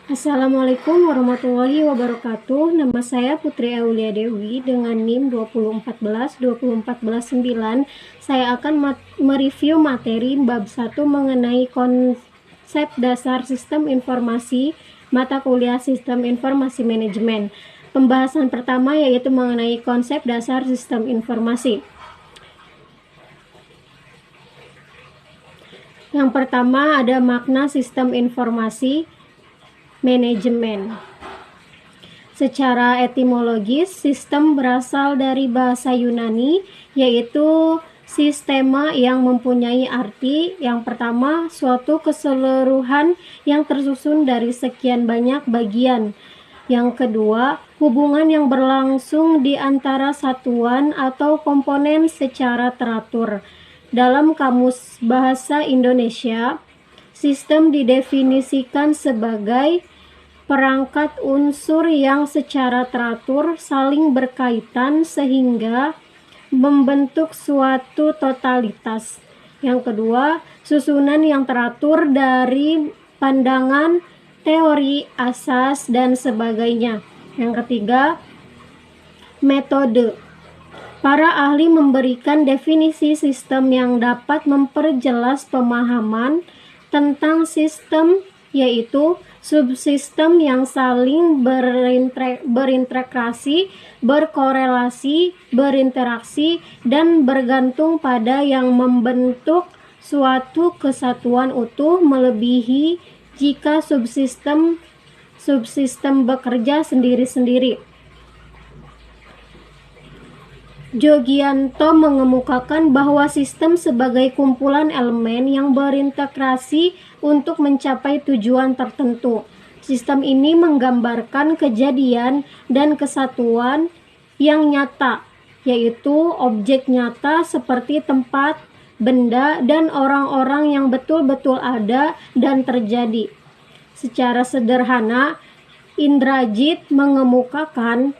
Assalamualaikum warahmatullahi wabarakatuh. Nama saya Putri Aulia Dewi dengan NIM 2014-20149. Saya akan mereview materi bab 1 mengenai konsep dasar sistem informasi mata kuliah Sistem Informasi Manajemen. Pembahasan pertama yaitu mengenai konsep dasar sistem informasi. Yang pertama ada makna sistem informasi manajemen. Secara etimologis, sistem berasal dari bahasa Yunani, yaitu sistema yang mempunyai arti yang pertama, suatu keseluruhan yang tersusun dari sekian banyak bagian. Yang kedua, hubungan yang berlangsung di antara satuan atau komponen secara teratur. Dalam Kamus Bahasa Indonesia, sistem didefinisikan sebagai perangkat unsur yang secara teratur saling berkaitan sehingga membentuk suatu totalitas. Yang kedua, susunan yang teratur dari pandangan, teori, asas, dan sebagainya. Yang ketiga, metode. Para ahli memberikan definisi sistem yang dapat memperjelas pemahaman tentang sistem, yaitu subsistem yang saling berintegrasi, berkorelasi, berinteraksi, dan bergantung pada yang membentuk suatu kesatuan utuh melebihi jika subsistem bekerja sendiri-sendiri. Jogianto mengemukakan bahwa sistem sebagai kumpulan elemen yang berintegrasi untuk mencapai tujuan tertentu. Sistem ini menggambarkan kejadian dan kesatuan yang nyata, yaitu objek nyata seperti tempat, benda, dan orang-orang yang betul-betul ada dan terjadi. Secara sederhana, Indrajit mengemukakan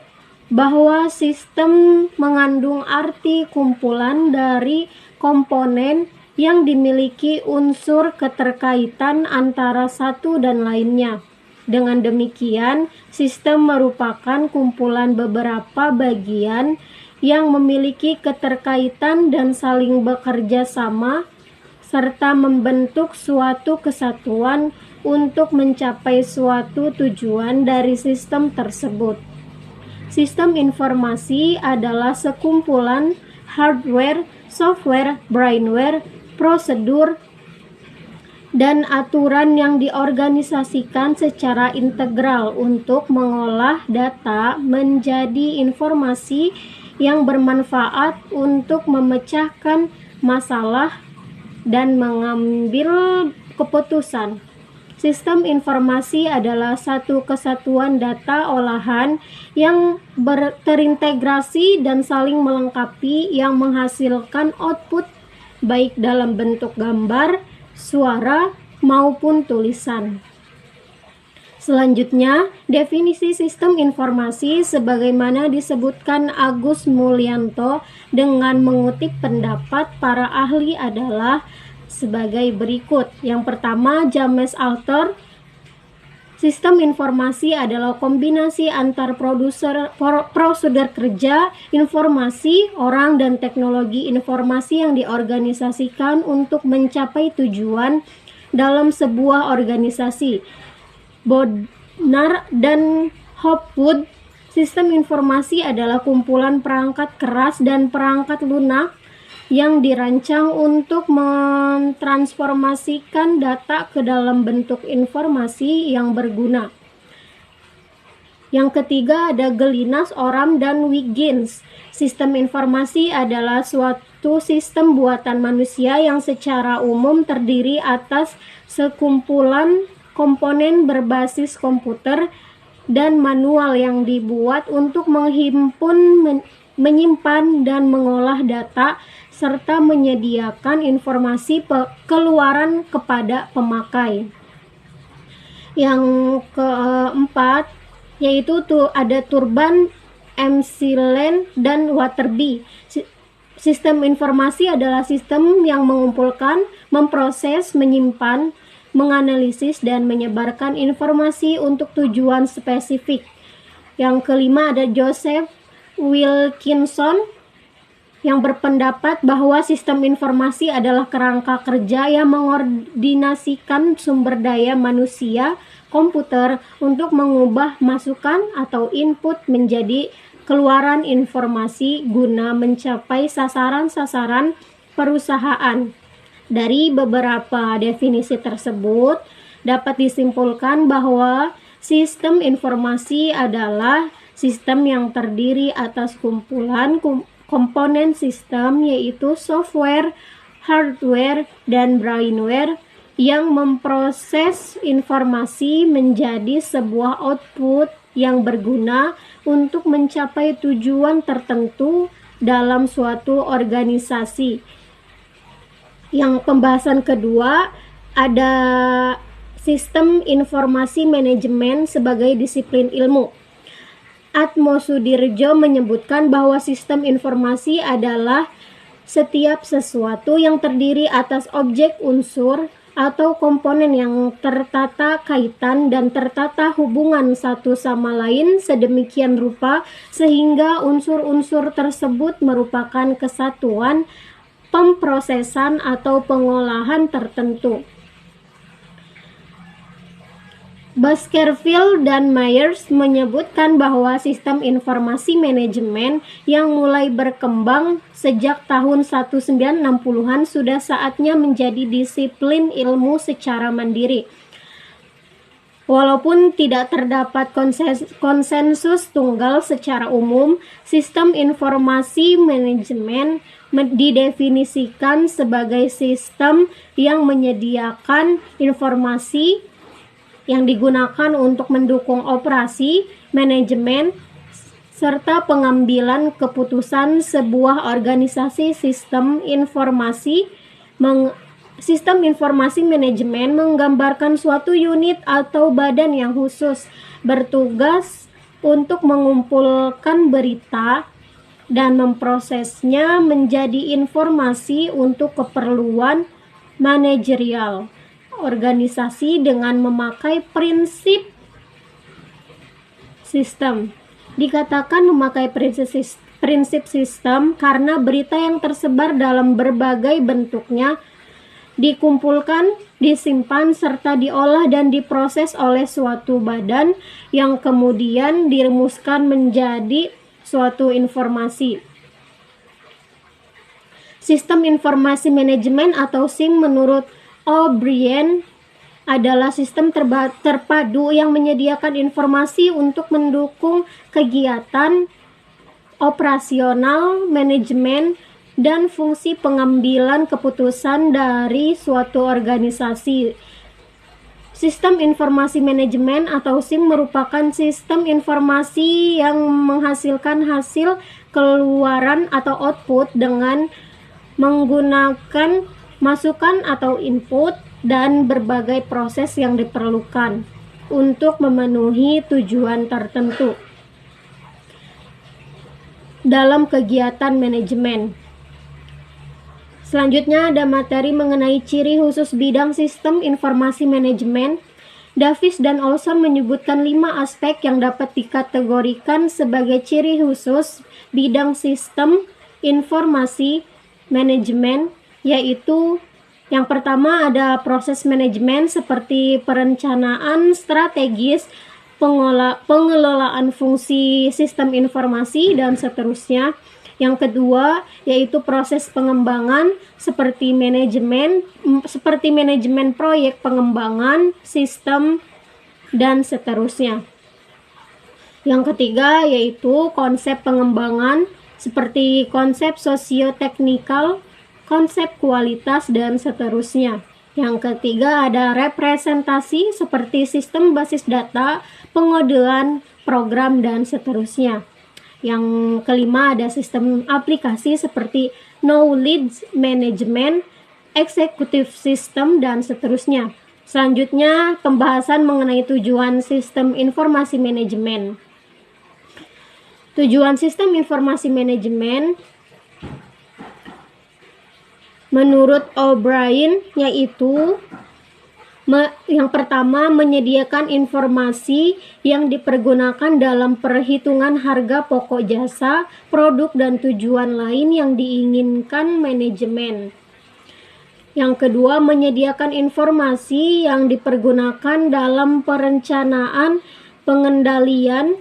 bahwa sistem mengandung arti kumpulan dari komponen yang dimiliki unsur keterkaitan antara satu dan lainnya. Dengan demikian, sistem merupakan kumpulan beberapa bagian yang memiliki keterkaitan dan saling bekerja sama serta membentuk suatu kesatuan untuk mencapai suatu tujuan dari sistem tersebut. Sistem informasi adalah sekumpulan hardware, software, brainware, prosedur, dan aturan yang diorganisasikan secara integral untuk mengolah data menjadi informasi yang bermanfaat untuk memecahkan masalah dan mengambil keputusan. Sistem informasi adalah satu kesatuan data olahan yang terintegrasi dan saling melengkapi yang menghasilkan output baik dalam bentuk gambar, suara, maupun tulisan. Selanjutnya, definisi sistem informasi sebagaimana disebutkan Agus Mulyanto dengan mengutip pendapat para ahli adalah sebagai berikut. Yang pertama, James Alter. Sistem informasi adalah kombinasi antar prosedur kerja, informasi, orang, dan teknologi informasi yang diorganisasikan untuk mencapai tujuan dalam sebuah organisasi. Bodnar dan Hopwood. Sistem informasi adalah kumpulan perangkat keras dan perangkat lunak yang dirancang untuk mentransformasikan data ke dalam bentuk informasi yang berguna. Yang ketiga ada Gelinas, Oram, dan Wiggins. Sistem informasi adalah suatu sistem buatan manusia yang secara umum terdiri atas sekumpulan komponen berbasis komputer dan manual yang dibuat untuk menghimpun, menyimpan, dan mengolah data serta menyediakan informasi keluaran kepada pemakai. Yang keempat yaitu ada Turban, MCLAN, dan Waterby. Sistem informasi adalah sistem yang mengumpulkan, memproses, menyimpan, menganalisis dan menyebarkan informasi untuk tujuan spesifik. Yang kelima ada Joseph Wilkinson yang berpendapat bahwa sistem informasi adalah kerangka kerja yang mengordinasikan sumber daya manusia, komputer untuk mengubah masukan atau input menjadi keluaran informasi guna mencapai sasaran-sasaran perusahaan. Dari beberapa definisi tersebut dapat disimpulkan bahwa sistem informasi adalah sistem yang terdiri atas kumpulan komponen sistem, yaitu software, hardware, dan brainware yang memproses informasi menjadi sebuah output yang berguna untuk mencapai tujuan tertentu dalam suatu organisasi. Yang pembahasan kedua ada sistem informasi manajemen sebagai disiplin ilmu. Atmo Sudirjo menyebutkan bahwa sistem informasi adalah setiap sesuatu yang terdiri atas objek, unsur, atau komponen yang tertata kaitan dan tertata hubungan satu sama lain sedemikian rupa sehingga unsur-unsur tersebut merupakan kesatuan pemrosesan atau pengolahan tertentu. Baskerville dan Myers menyebutkan bahwa sistem informasi manajemen yang mulai berkembang sejak tahun 1960-an sudah saatnya menjadi disiplin ilmu secara mandiri. Walaupun tidak terdapat konsensus tunggal secara umum, sistem informasi manajemen didefinisikan sebagai sistem yang menyediakan informasi yang digunakan untuk mendukung operasi, manajemen, serta pengambilan keputusan sebuah organisasi. Sistem informasi manajemen menggambarkan suatu unit atau badan yang khusus bertugas untuk mengumpulkan berita dan memprosesnya menjadi informasi untuk keperluan manajerial organisasi dengan memakai prinsip sistem. Dikatakan memakai prinsip sistem karena berita yang tersebar dalam berbagai bentuknya dikumpulkan, disimpan, serta diolah dan diproses oleh suatu badan yang kemudian dirumuskan menjadi suatu informasi. Sistem informasi manajemen atau SIM menurut O'Brien adalah sistem terpadu yang menyediakan informasi untuk mendukung kegiatan operasional, manajemen, dan fungsi pengambilan keputusan dari suatu organisasi. Sistem informasi manajemen atau SIM merupakan sistem informasi yang menghasilkan hasil keluaran atau output dengan menggunakan masukan atau input dan berbagai proses yang diperlukan untuk memenuhi tujuan tertentu dalam kegiatan manajemen. Selanjutnya ada materi mengenai ciri khusus bidang sistem informasi manajemen. Davis dan Olson menyebutkan 5 aspek yang dapat dikategorikan sebagai ciri khusus bidang sistem informasi manajemen, yaitu yang pertama ada proses manajemen seperti perencanaan strategis, pengelolaan fungsi sistem informasi, dan seterusnya. Yang kedua yaitu proses pengembangan seperti manajemen proyek pengembangan sistem dan seterusnya. Yang ketiga yaitu konsep pengembangan seperti konsep sosioteknikal, konsep kualitas, dan seterusnya. Yang ketiga ada representasi seperti sistem basis data, pengodean, program, dan seterusnya. Yang kelima ada sistem aplikasi seperti knowledge management, executive system, dan seterusnya. Selanjutnya pembahasan mengenai tujuan sistem informasi manajemen. Tujuan sistem informasi manajemen menurut O'Brien yaitu Yang pertama, menyediakan informasi yang dipergunakan dalam perhitungan harga pokok jasa, produk, dan tujuan lain yang diinginkan manajemen. Yang kedua, menyediakan informasi yang dipergunakan dalam perencanaan, pengendalian,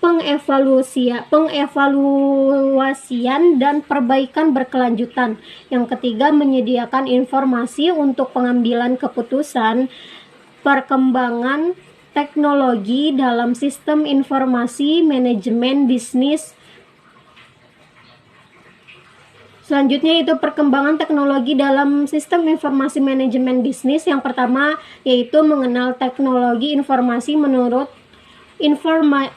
pengevaluasian dan perbaikan berkelanjutan. Yang ketiga, menyediakan informasi untuk pengambilan keputusan, perkembangan teknologi dalam sistem informasi manajemen bisnis. Selanjutnya itu perkembangan teknologi dalam sistem informasi manajemen bisnis. Yang pertama yaitu mengenal teknologi informasi menurut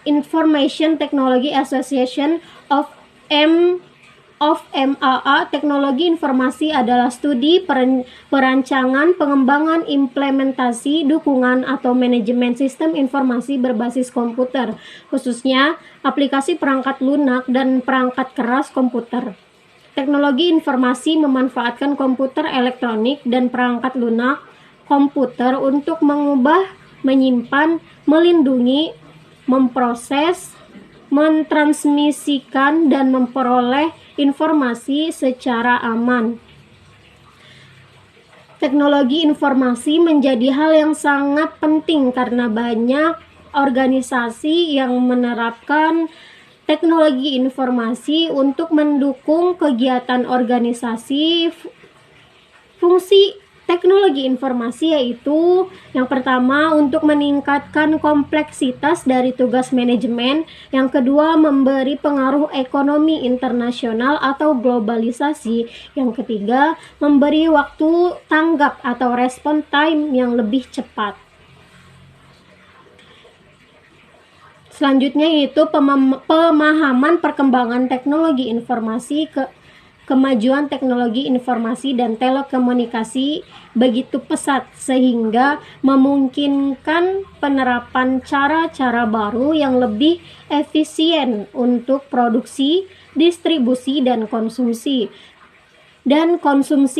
Information Technology Association of MAA. Teknologi informasi adalah studi, perancangan, pengembangan, implementasi, dukungan, atau manajemen sistem informasi berbasis komputer, khususnya aplikasi perangkat lunak dan perangkat keras komputer. Teknologi informasi memanfaatkan komputer elektronik dan perangkat lunak komputer untuk mengubah, menyimpan, melindungi, memproses, mentransmisikan, dan memperoleh informasi secara aman. Teknologi informasi menjadi hal yang sangat penting karena banyak organisasi yang menerapkan teknologi informasi untuk mendukung kegiatan organisasi. Fungsi teknologi informasi yaitu yang pertama untuk meningkatkan kompleksitas dari tugas manajemen, yang kedua memberi pengaruh ekonomi internasional atau globalisasi, yang ketiga memberi waktu tanggap atau respon time yang lebih cepat. Selanjutnya yaitu pemahaman perkembangan teknologi informasi, kemajuan teknologi informasi dan telekomunikasi begitu pesat sehingga memungkinkan penerapan cara-cara baru yang lebih efisien untuk produksi, distribusi, dan konsumsi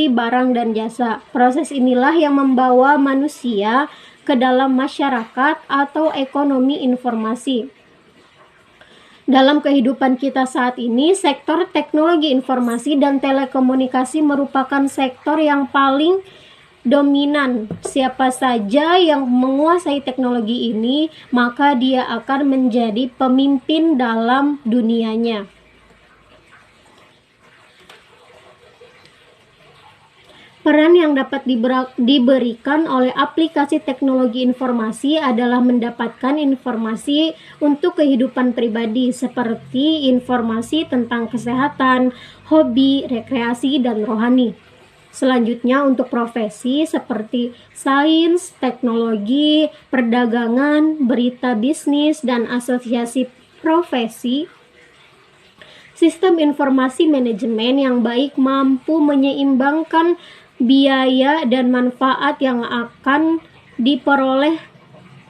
barang dan jasa. Proses inilah yang membawa manusia ke dalam masyarakat atau ekonomi informasi. Dalam kehidupan kita saat ini, sektor teknologi informasi dan telekomunikasi merupakan sektor yang paling dominan. Siapa saja yang menguasai teknologi ini, maka dia akan menjadi pemimpin dalam dunianya. Peran yang dapat diberikan oleh aplikasi teknologi informasi adalah mendapatkan informasi untuk kehidupan pribadi seperti informasi tentang kesehatan, hobi, rekreasi, dan rohani. Selanjutnya untuk profesi seperti sains, teknologi, perdagangan, berita bisnis, dan asosiasi profesi. Sistem informasi manajemen yang baik mampu menyeimbangkan biaya dan manfaat yang akan diperoleh,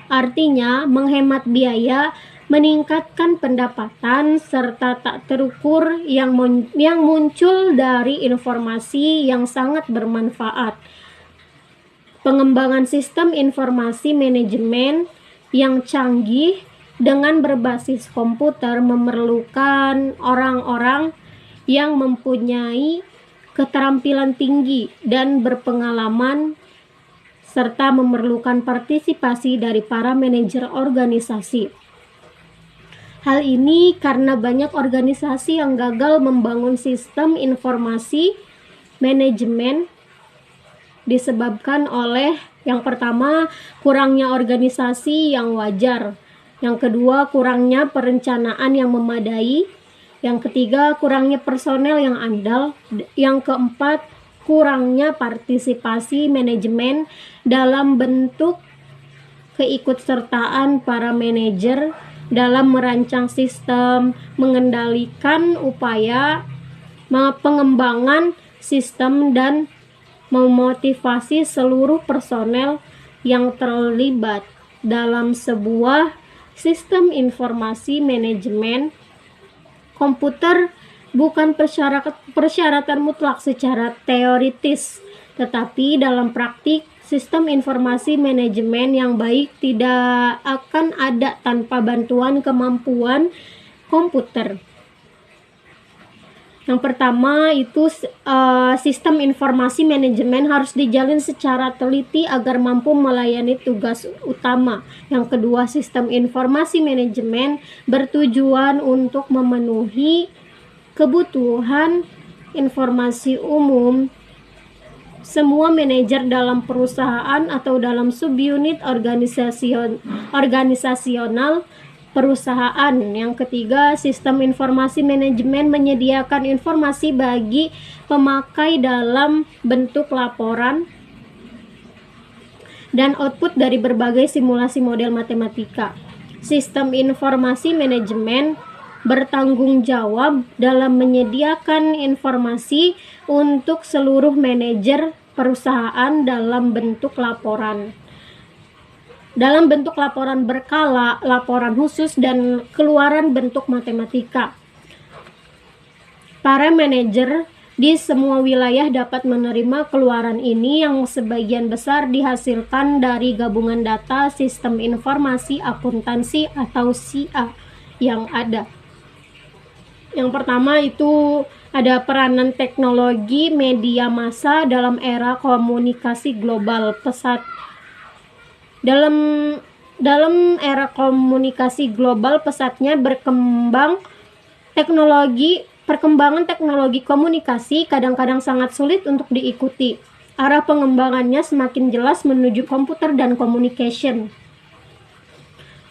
artinya menghemat biaya, meningkatkan pendapatan, serta tak terukur yang muncul dari informasi yang sangat bermanfaat. Pengembangan sistem informasi manajemen yang canggih dengan berbasis komputer memerlukan orang-orang yang mempunyai keterampilan tinggi dan berpengalaman, serta memerlukan partisipasi dari para manajer organisasi. Hal ini karena banyak organisasi yang gagal membangun sistem informasi manajemen disebabkan oleh yang pertama, kurangnya organisasi yang wajar, yang kedua, kurangnya perencanaan yang memadai, yang ketiga, kurangnya personel yang andal, yang keempat, kurangnya partisipasi manajemen dalam bentuk keikutsertaan para manajer dalam merancang sistem, mengendalikan upaya pengembangan sistem, dan memotivasi seluruh personel yang terlibat dalam sebuah sistem informasi manajemen komputer. Bukan persyaratan mutlak secara teoritis, tetapi dalam praktik Sistem informasi manajemen yang baik tidak akan ada tanpa bantuan kemampuan komputer. Yang pertama itu sistem informasi manajemen harus dijalin secara teliti agar mampu melayani tugas utama. Yang kedua, sistem informasi manajemen bertujuan untuk memenuhi kebutuhan informasi umum semua manajer dalam perusahaan atau dalam subunit organisasional perusahaan. Yang ketiga, sistem informasi manajemen menyediakan informasi bagi pemakai dalam bentuk laporan dan output dari berbagai simulasi model matematika. Sistem informasi manajemen bertanggung jawab dalam menyediakan informasi untuk seluruh manajer perusahaan dalam bentuk laporan berkala, laporan khusus, dan keluaran bentuk matematika. Para manajer di semua wilayah dapat menerima keluaran ini yang sebagian besar dihasilkan dari gabungan data sistem informasi akuntansi atau SIA yang ada. Yang pertama itu ada peranan teknologi media massa dalam era komunikasi global pesat. Dalam era komunikasi global pesatnya perkembangan teknologi komunikasi kadang-kadang sangat sulit untuk diikuti. Arah pengembangannya semakin jelas menuju komputer dan communication.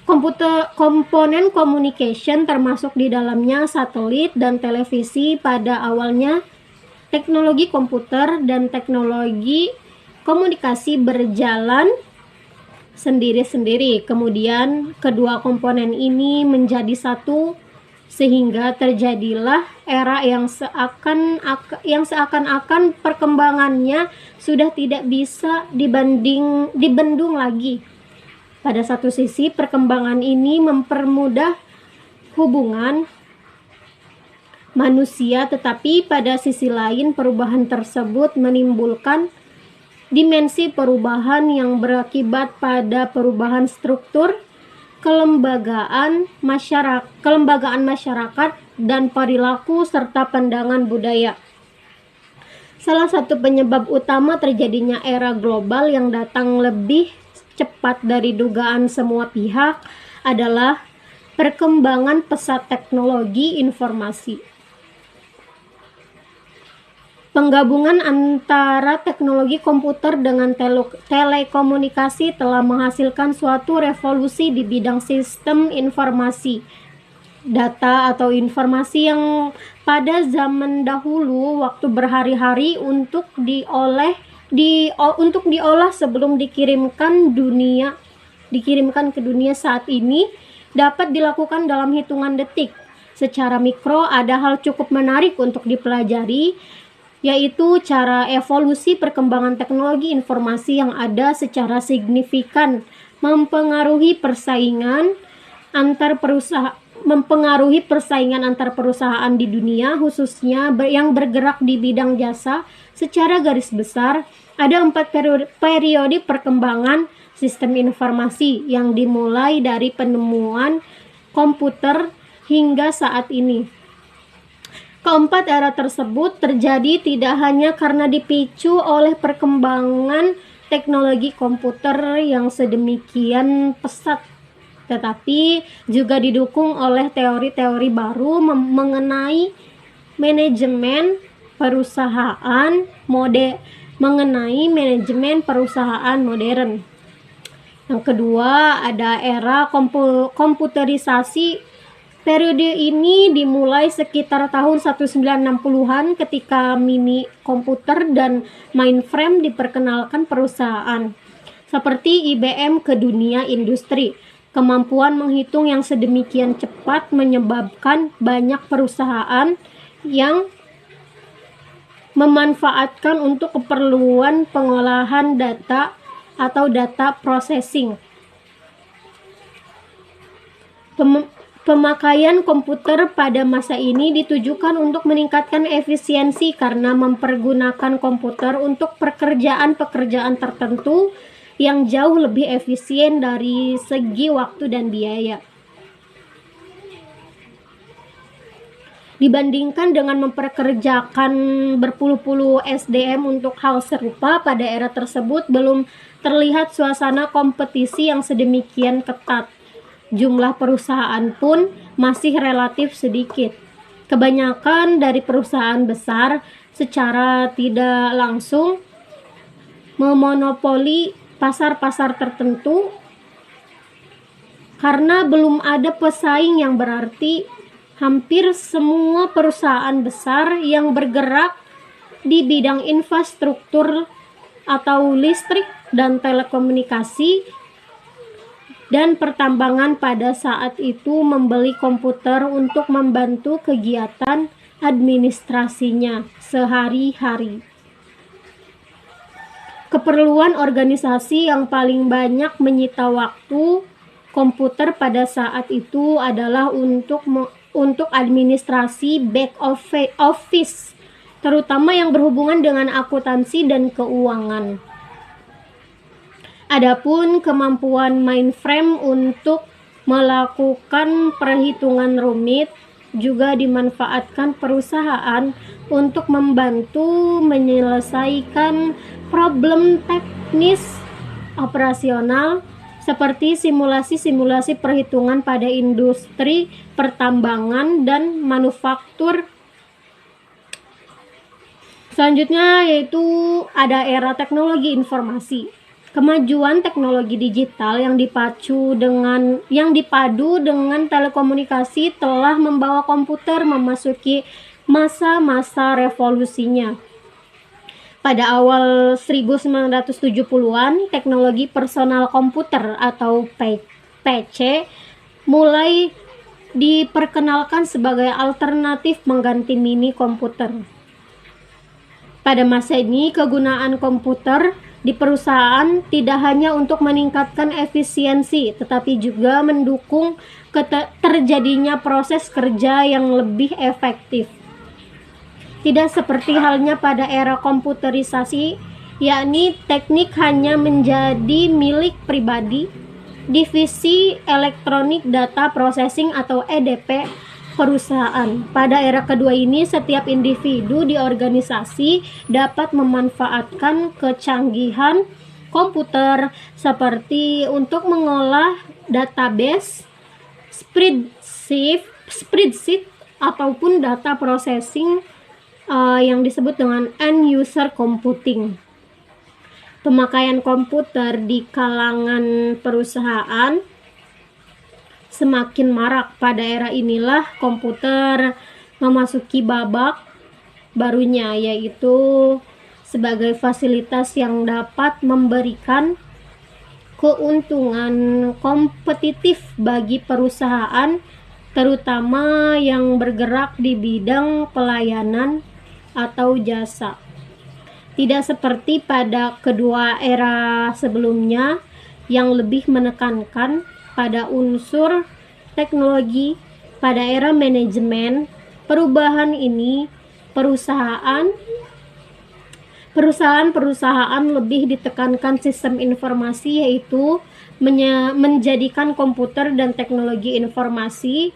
Komponen communication termasuk di dalamnya satelit dan televisi. Pada awalnya teknologi komputer dan teknologi komunikasi berjalan sendiri-sendiri. Kemudian kedua komponen ini menjadi satu sehingga terjadilah era yang seakan-akan perkembangannya sudah tidak bisa dibendung lagi. Pada satu sisi, perkembangan ini mempermudah hubungan manusia, tetapi pada sisi lain perubahan tersebut menimbulkan dimensi perubahan yang berakibat pada perubahan struktur kelembagaan masyarakat dan perilaku serta pandangan budaya. Salah satu penyebab utama terjadinya era global yang datang lebih cepat dari dugaan semua pihak adalah perkembangan pesat teknologi informasi. Penggabungan antara teknologi komputer dengan telekomunikasi telah menghasilkan suatu revolusi di bidang sistem informasi. Data atau informasi yang pada zaman dahulu waktu berhari-hari untuk diolah sebelum dikirimkan ke dunia saat ini dapat dilakukan dalam hitungan detik. Secara mikro ada hal cukup menarik untuk dipelajari, yaitu cara evolusi perkembangan teknologi informasi yang ada secara signifikan mempengaruhi persaingan antar perusahaan di dunia, khususnya yang bergerak di bidang jasa. Secara garis besar, ada 4 periode perkembangan sistem informasi yang dimulai dari penemuan komputer hingga saat ini. Keempat era tersebut terjadi tidak hanya karena dipicu oleh perkembangan teknologi komputer yang sedemikian pesat, tetapi juga didukung oleh teori-teori baru mengenai manajemen perusahaan modern. Yang kedua, ada era komputerisasi. Periode ini dimulai sekitar tahun 1960-an ketika mini komputer dan mainframe diperkenalkan perusahaan seperti IBM ke dunia industri. Kemampuan menghitung yang sedemikian cepat menyebabkan banyak perusahaan yang memanfaatkan untuk keperluan pengolahan data atau data processing. Pemakaian komputer pada masa ini ditujukan untuk meningkatkan efisiensi karena mempergunakan komputer untuk pekerjaan-pekerjaan tertentu yang jauh lebih efisien dari segi waktu dan biaya. Dibandingkan dengan memperkerjakan berpuluh-puluh SDM untuk hal serupa, pada era tersebut belum terlihat suasana kompetisi yang sedemikian ketat. Jumlah perusahaan pun masih relatif sedikit. Kebanyakan dari perusahaan besar secara tidak langsung memonopoli pasar-pasar tertentu karena belum ada pesaing yang berarti. Hampir semua perusahaan besar yang bergerak di bidang infrastruktur atau listrik dan telekomunikasi dan pertambangan pada saat itu membeli komputer untuk membantu kegiatan administrasinya sehari-hari. Keperluan organisasi yang paling banyak menyita waktu komputer pada saat itu adalah untuk administrasi back office, terutama yang berhubungan dengan akuntansi dan keuangan. Adapun kemampuan mainframe untuk melakukan perhitungan rumit juga dimanfaatkan perusahaan untuk membantu menyelesaikan problem teknis operasional seperti simulasi-simulasi perhitungan pada industri pertambangan dan manufaktur. Selanjutnya yaitu ada era teknologi informasi. Kemajuan teknologi digital yang dipadu dengan telekomunikasi telah membawa komputer memasuki masa-masa revolusinya. Pada awal 1970-an, teknologi personal komputer atau PC mulai diperkenalkan sebagai alternatif mengganti mini komputer. Pada masa ini, kegunaan komputer di perusahaan tidak hanya untuk meningkatkan efisiensi, tetapi juga mendukung terjadinya proses kerja yang lebih efektif. Tidak seperti halnya pada era komputerisasi, yakni teknik hanya menjadi milik pribadi, divisi elektronik data processing atau EDP perusahaan. Pada era kedua ini, setiap individu di organisasi dapat memanfaatkan kecanggihan komputer seperti untuk mengolah database, spreadsheet ataupun data processing yang disebut dengan end user computing. Pemakaian komputer di kalangan perusahaan semakin marak. Pada era inilah komputer memasuki babak barunya, yaitu sebagai fasilitas yang dapat memberikan keuntungan kompetitif bagi perusahaan, terutama yang bergerak di bidang pelayanan atau jasa. Tidak seperti pada kedua era sebelumnya yang lebih menekankan pada unsur teknologi. Pada era manajemen perubahan ini, perusahaan lebih ditekankan sistem informasi, yaitu menjadikan komputer dan teknologi informasi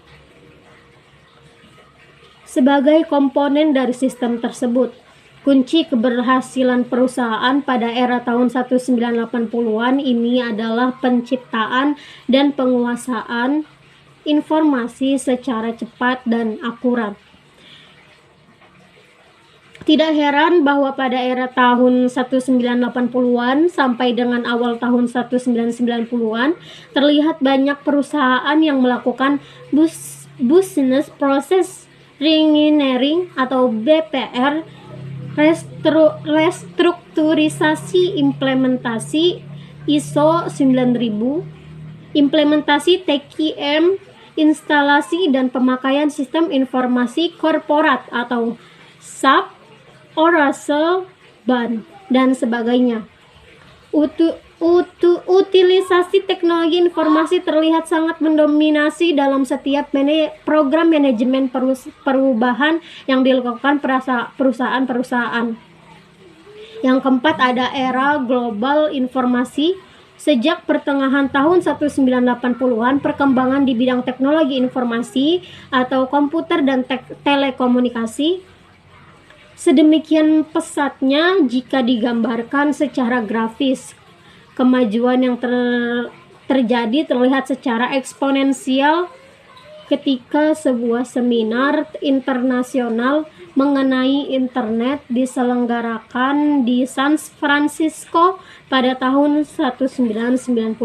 sebagai komponen dari sistem tersebut. Kunci keberhasilan perusahaan pada era tahun 1980-an ini adalah penciptaan dan penguasaan informasi secara cepat dan akurat. Tidak heran bahwa pada era tahun 1980-an sampai dengan awal tahun 1990-an terlihat banyak perusahaan yang melakukan business process reengineering atau BPR, restrukturisasi implementasi ISO 9000, implementasi TQM, instalasi dan pemakaian sistem informasi korporat atau SAP, Oracle, BAN, dan sebagainya. Utilisasi teknologi informasi terlihat sangat mendominasi dalam setiap program manajemen perubahan yang dilakukan perusahaan-perusahaan. Yang keempat ada era global informasi. Sejak pertengahan tahun 1980-an, perkembangan di bidang teknologi informasi atau komputer dan telekomunikasi sedemikian pesatnya jika digambarkan secara grafis. Kemajuan yang terjadi terlihat secara eksponensial ketika sebuah seminar internasional mengenai internet diselenggarakan di San Francisco pada tahun 1996.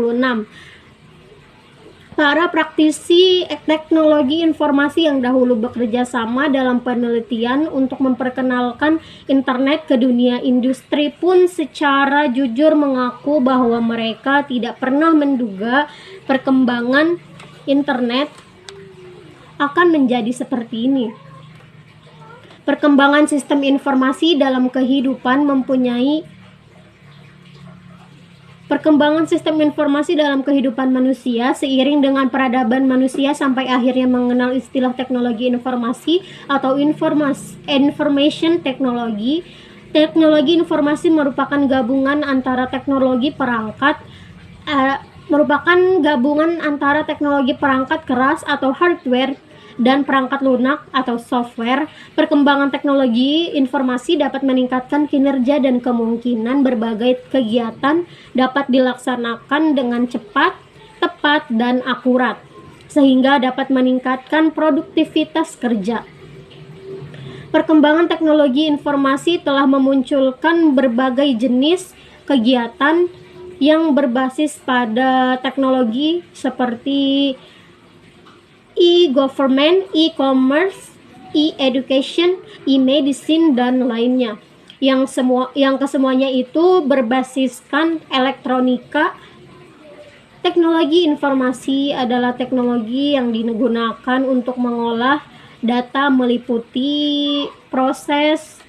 Para praktisi teknologi informasi yang dahulu bekerja sama dalam penelitian untuk memperkenalkan internet ke dunia industri pun secara jujur mengaku bahwa mereka tidak pernah menduga perkembangan internet akan menjadi seperti ini. Perkembangan sistem informasi dalam kehidupan manusia seiring dengan peradaban manusia sampai akhirnya mengenal istilah teknologi informasi atau information technology. Teknologi informasi merupakan gabungan antara teknologi perangkat keras atau hardware dan perangkat lunak atau software. Perkembangan teknologi informasi dapat meningkatkan kinerja dan kemungkinan berbagai kegiatan dapat dilaksanakan dengan cepat, tepat, dan akurat, sehingga dapat meningkatkan produktivitas kerja. Perkembangan teknologi informasi telah memunculkan berbagai jenis kegiatan yang berbasis pada teknologi seperti e-government, e-commerce, e-education, e-medicine, dan lainnya. Yang kesemuanya itu berbasiskan elektronika. Teknologi informasi adalah teknologi yang digunakan untuk mengolah data meliputi proses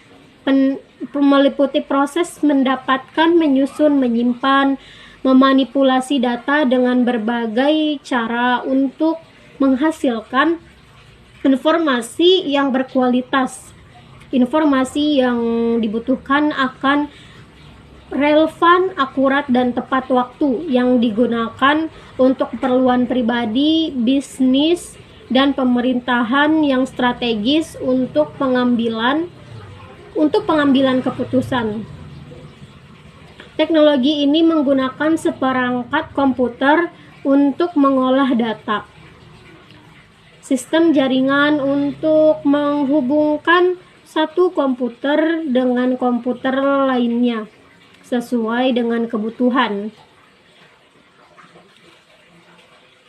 mendapatkan, menyusun, menyimpan, memanipulasi data dengan berbagai cara untuk menghasilkan informasi yang berkualitas. Informasi yang dibutuhkan akan relevan, akurat, dan tepat waktu, yang digunakan untuk keperluan pribadi, bisnis, dan pemerintahan yang strategis untuk pengambilan keputusan. Teknologi ini menggunakan seperangkat komputer untuk mengolah data, sistem jaringan untuk menghubungkan satu komputer dengan komputer lainnya sesuai dengan kebutuhan.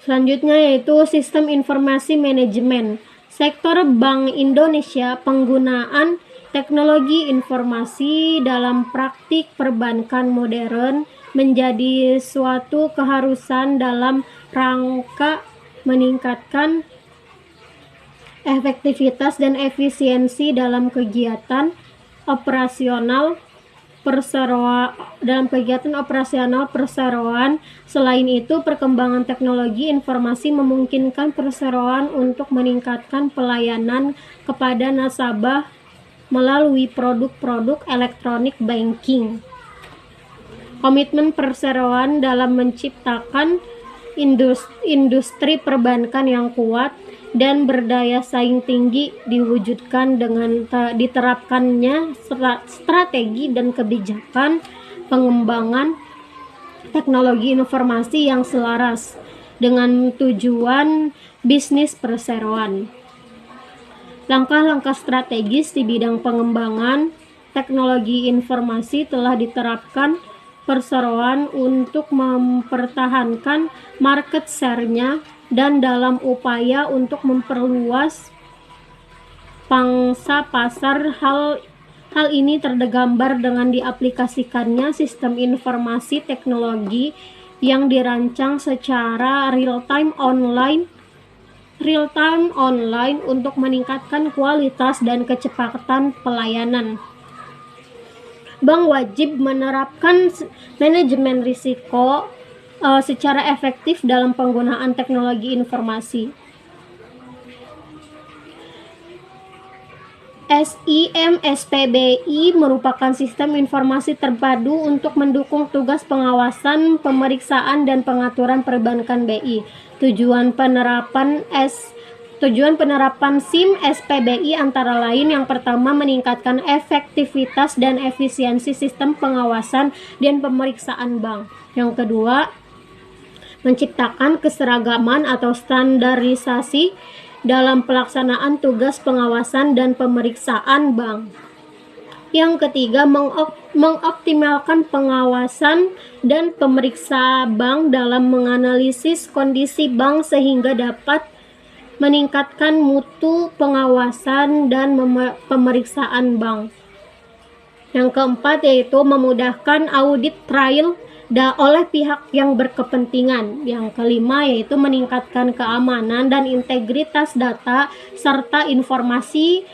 Selanjutnya yaitu sistem informasi manajemen. Sektor Bank Indonesia, penggunaan teknologi informasi dalam praktik perbankan modern menjadi suatu keharusan dalam rangka meningkatkan efektivitas dan efisiensi dalam kegiatan operasional perseroan. Selain itu, perkembangan teknologi informasi memungkinkan perseroan untuk meningkatkan pelayanan kepada nasabah melalui produk-produk elektronik banking. Komitmen perseroan dalam menciptakan industri perbankan yang kuat dan berdaya saing tinggi diwujudkan dengan diterapkannya strategi dan kebijakan pengembangan teknologi informasi yang selaras dengan tujuan bisnis perseroan. Langkah-langkah strategis di bidang pengembangan teknologi informasi telah diterapkan perseroan untuk mempertahankan market share-nya dan dalam upaya untuk memperluas pangsa pasar. Hal ini tergambar dengan diaplikasikannya sistem informasi teknologi yang dirancang secara real-time online untuk meningkatkan kualitas dan kecepatan pelayanan. Bank wajib menerapkan manajemen risiko secara efektif dalam penggunaan teknologi informasi. SIM SPBI merupakan sistem informasi terpadu untuk mendukung tugas pengawasan, pemeriksaan, dan pengaturan perbankan BI. Tujuan penerapan SIM SPBI antara lain yang pertama meningkatkan efektivitas dan efisiensi sistem pengawasan dan pemeriksaan bank. Yang kedua, menciptakan keseragaman atau standarisasi dalam pelaksanaan tugas pengawasan dan pemeriksaan bank. Yang ketiga, mengoptimalkan pengawasan dan pemeriksa bank dalam menganalisis kondisi bank sehingga dapat meningkatkan mutu pengawasan dan pemeriksaan bank. Yang keempat yaitu memudahkan audit trail oleh pihak yang berkepentingan. Yang kelima yaitu meningkatkan keamanan dan integritas data serta informasi.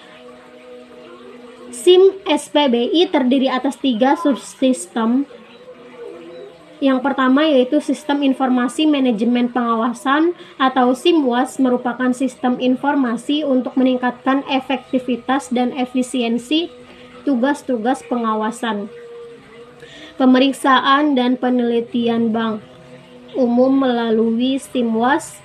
SIM SPBI terdiri atas 3 subsistem. Yang pertama yaitu Sistem Informasi Manajemen Pengawasan atau SIMWAS, merupakan sistem informasi untuk meningkatkan efektivitas dan efisiensi tugas-tugas pengawasan, pemeriksaan, dan penelitian bank umum. Melalui SIMWAS,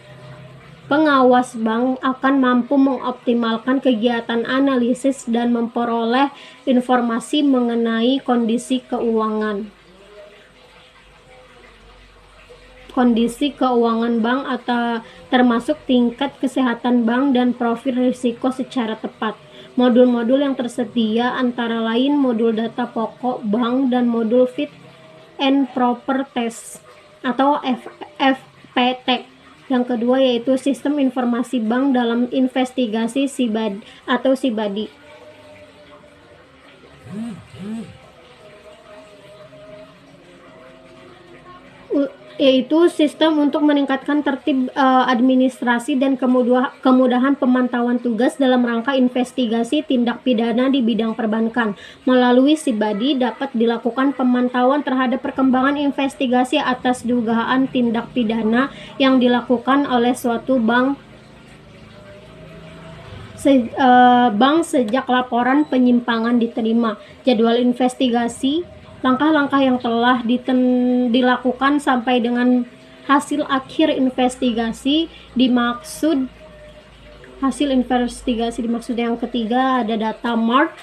pengawas bank akan mampu mengoptimalkan kegiatan analisis dan memperoleh informasi mengenai kondisi keuangan bank atau termasuk tingkat kesehatan bank dan profil risiko secara tepat. Modul-modul yang tersedia antara lain modul data pokok bank dan modul fit and proper test atau FPT. Yang kedua yaitu sistem informasi bank dalam investigasi SIBADI. Yaitu sistem untuk meningkatkan tertib administrasi dan kemudahan pemantauan tugas dalam rangka investigasi tindak pidana di bidang perbankan. Melalui SIBADI dapat dilakukan pemantauan terhadap perkembangan investigasi atas dugaan tindak pidana yang dilakukan oleh suatu bank sejak laporan penyimpangan diterima, jadwal investigasi, langkah-langkah yang telah dilakukan sampai dengan hasil akhir investigasi dimaksud. Yang ketiga ada data mart.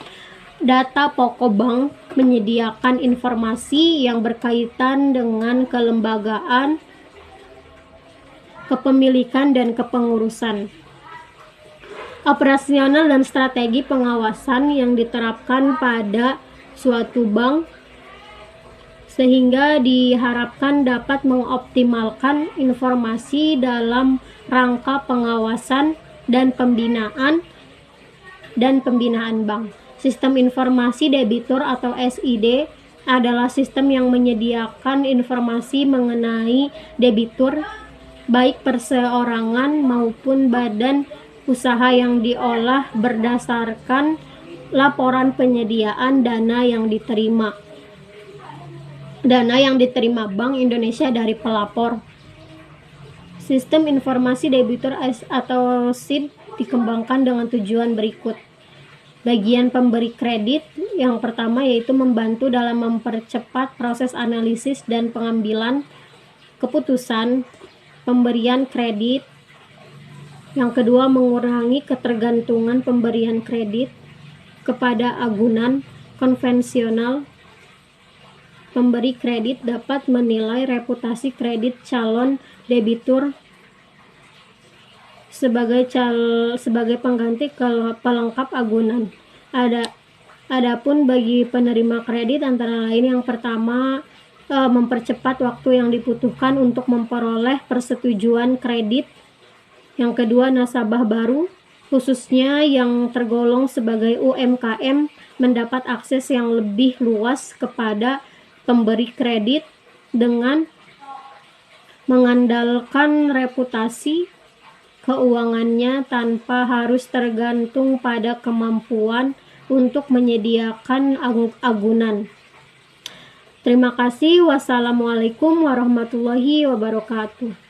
Data pokok bank menyediakan informasi yang berkaitan dengan kelembagaan, kepemilikan, dan kepengurusan. Operasional dan strategi pengawasan yang diterapkan pada suatu bank sehingga diharapkan dapat mengoptimalkan informasi dalam rangka pengawasan dan pembinaan bank. Sistem informasi debitur atau SID adalah sistem yang menyediakan informasi mengenai debitur baik perseorangan maupun badan usaha yang diolah berdasarkan laporan penyediaan dana yang diterima Bank Indonesia dari pelapor. Sistem informasi debitur atau SID dikembangkan dengan tujuan berikut. Bagian pemberi kredit yang pertama yaitu membantu dalam mempercepat proses analisis dan pengambilan keputusan pemberian kredit. Yang kedua, mengurangi ketergantungan pemberian kredit kepada agunan konvensional. Pemberi kredit dapat menilai reputasi kredit calon debitur sebagai pengganti pelengkap agunan. Adapun bagi penerima kredit antara lain yang pertama mempercepat waktu yang dibutuhkan untuk memperoleh persetujuan kredit. Yang kedua, nasabah baru khususnya yang tergolong sebagai UMKM mendapat akses yang lebih luas kepada pemberi kredit dengan mengandalkan reputasi keuangannya tanpa harus tergantung pada kemampuan untuk menyediakan agunan. Terima kasih. Wassalamualaikum warahmatullahi wabarakatuh.